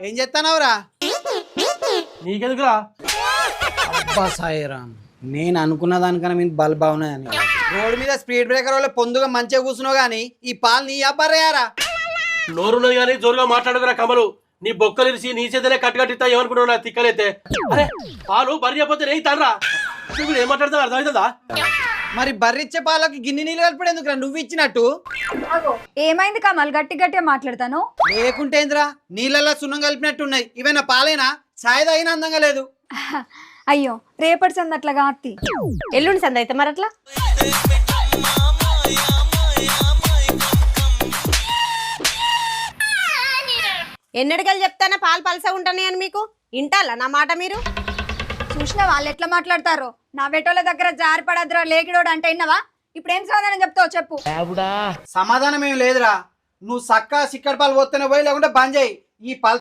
ఏం చేస్తానవురా? నీకెందుకురా? అబ్బా సాయిరామ్, నేను అనుకున్న దానికన్నా మీకు బల్ బాగున్నాయని. రోడ్డు మీద స్పీడ్ బ్రేకర్ వల్ల పొందుగా మంచిగా కూర్చున్నావు గానీ ఈ పాలు నీ అబ్బారయ్యారా? నోరున్నది కానీ జోరుగా మాట్లాడుకురా కమలు. నీ బొక్కలిరిసి నీ చేతనే కట్టుకట్టిస్తా ఏమనుకున్నావు నా తిక్కలైతే. అరే పాలు బర్రె అయిపోతే నేను తాడరా. నువ్వు ఏం మాట్లాడతావు అర్థమవుతుందా? మరి బర్రిచ్చే పాలకి గిన్నె నీళ్ళు కలిపడం ఎందుకురా నువ్వు ఇచ్చినట్టు? ఏమైంది కమల్ గట్టి గట్టిగా మాట్లాడతాను? లేకుంటే ఏంద్రా, నీళ్ళల్లో సున్నం కలిపినట్టు ఉన్నాయి. ఇవైనా పాలేనా? ఛాయ్ తాగిన అందంగా లేదు. అయ్యో రేపటి సంది అట్లాగా అత్తి. ఎల్లుండి సంద అయితే మరి అట్లా ఎన్నడికలు చెప్తానా పాలు పలసగా ఉంటాయి అని మీకు ఇంటాలా నా మాట మీరు? చూసిన వాళ్ళు ఎట్లా మాట్లాడతారో. నా వెటోల దగ్గర జారి పడద్రా లేకిడోడు అంటే విన్నావా? ఇప్పుడు ఏం సమాధానం చెప్తావు చెప్పు. సమాధానం ఏం లేదురా. నువ్వు సక్క సిక్కడి పాలు పోతేనే పోయి, లేకుంటే బంద్ చేయి. ఈ